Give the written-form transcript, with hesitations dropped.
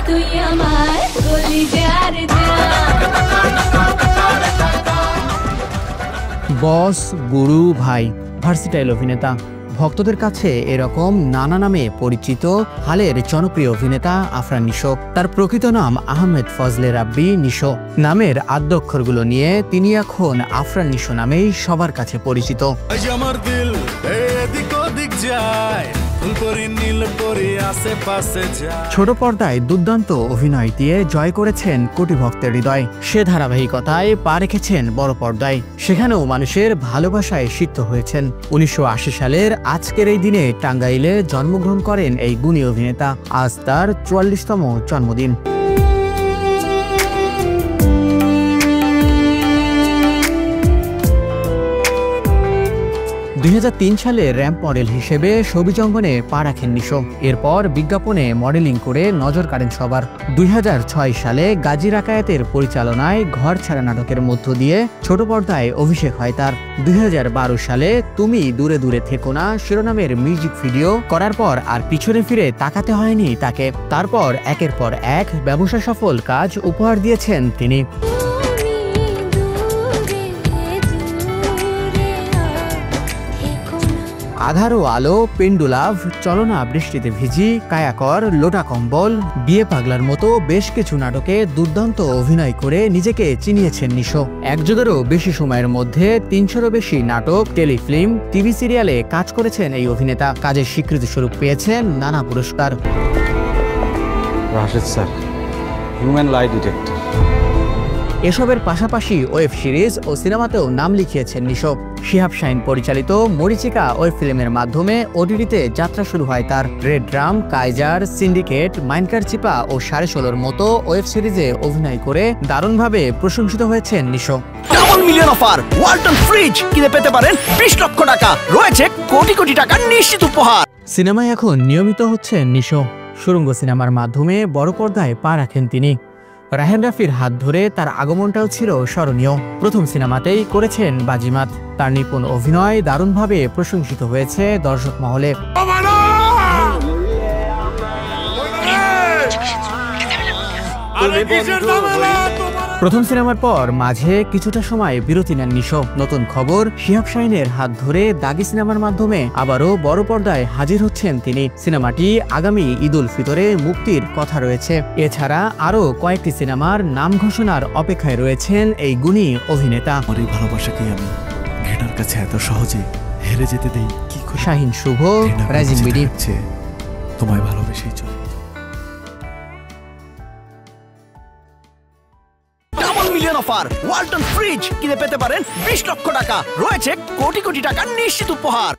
তুই আমার কলিজার বস, গুরু, ভাই, ভার্সিটাইল অভিনেতা। ভক্তদের কাছে এরকম নানা নামে পরিচিত হালের জনপ্রিয় অভিনেতা আফরান নিশো। তার প্রকৃত নাম আহমেদ ফজলে রাব্বি নিশো। নামের আদ্যক্ষরগুলো নিয়ে তিনি এখন আফরান নিশো নামেই সবার কাছে পরিচিত। ছোট পর্দায় দুর্দান্ত অভিনয় দিয়ে জয় করেছেন কোটি ভক্তের হৃদয়। সে ধারাবাহিকতায় পা রেখেছেন বড় পর্দায়, সেখানেও মানুষের ভালোবাসায় সিক্ত হয়েছেন। 1980 সালের আজকের এই দিনে টাঙ্গাইলে জন্মগ্রহণ করেন এই গুণী অভিনেতা। আজ তার 44তম জন্মদিন। 2003 সালে র্যাম্প মডেল হিসেবে ছবি জঙ্গনে পা রাখেন নিশো। এরপর বিজ্ঞাপনে মডেলিং করে নজর কাড়েন সবার। 2006 সালে গাজী রাকায়েতের পরিচালনায় ঘর ছাড়া নাটকের মধ্য দিয়ে ছোট পর্দায় অভিষেক হয় তার। 2012 সালে তুমি দূরে দূরে থেকো না শিরোনামের মিউজিক ভিডিও করার পর আর পিছনে ফিরে তাকাতে হয়নি তাকে। তারপর একের পর এক ব্যবসা সফল কাজ উপহার দিয়েছেন তিনি। আধারো আলো, পেন্ডুলাভ, চলনা বৃষ্টিতে ভিজি, কায়াকর, লোটা কম্বল, বিয়ে পাগলার মতো বেশ কিছু নাটকে দুর্দান্ত অভিনয় করে নিজেকে চিনিয়েছেন নিশো। এক যুগেরও বেশি সময়ের মধ্যে 300-এরও বেশি নাটক, টেলিফিল্ম, টিভি সিরিয়ালে কাজ করেছেন এই অভিনেতা। কাজের স্বীকৃতি স্বরূপ পেয়েছেন নানা পুরস্কার। Rashed sir, human lie detector. এসবের পাশাপাশি ওয়েব সিরিজ ও সিনেমাতেও নাম লিখিয়েছেন নিশো। শিহাব শাহিন পরিচালিত মরিচিকা ওয়েব ফিল্মের মাধ্যমে ওটিটিতে যাত্রা শুরু হয় তার। Red drum, Kaiser, syndicate, Mainkar চিপা ও 16.5-র মতো ওয়েব সিরিজে অভিনয় করে দারুণভাবে প্রশংসিত হয়েছেন Nisho. Double million offer Walton fridge কিনে পেতে পারেন 20 লক্ষ টাকা, রয়েছে কোটি কোটি টাকার নিশ্চিত উপহার। সিনেমায় এখন নিয়মিত হচ্ছেন নিশো। সুরঙ্গ সিনেমার মাধ্যমে বড় পর্দায় পা রাখেন তিনি। রাহেন রাফির হাত ধরে তার আগমনটাও ছিল স্মরণীয়। প্রথম সিনেমাতেই করেছেন বাজিমাত। তার নিপুণ অভিনয় দারুণভাবে প্রশংসিত হয়েছে দর্শক মহলে। প্রথম সিনেমার পর মাঝে কিছুটা সময় বিরতি নেন নিশো। নতুন খবর, শিহাব শাহিনের হাত ধরে দাগি সিনেমার মাধ্যমে আবারও বড় পর্দায় হাজির হচ্ছেন তিনি। সিনেমাটি আগামী ঈদ উল ফিতরে মুক্তির কথা রয়েছে। এছাড়া আরও কয়েকটি সিনেমার নাম ঘোষণার অপেক্ষায় রয়েছেন এই গুণী অভিনেতা। আমার এই ভালোবাসাকে আমি ঘৃণার কাছে এত সহজে হেরে যেতে দেই কি করে? শাহিন শুভ, রাইজিং বিডি। তোমায় ভালোবেসেই চলে। মিলিয়ন অফার ওয়ালটন ফ্রিজ কিনে পেতে পারেন 20 লক্ষ টাকা, রয়েছে কোটি কোটি টাকার নিশ্চিত উপহার।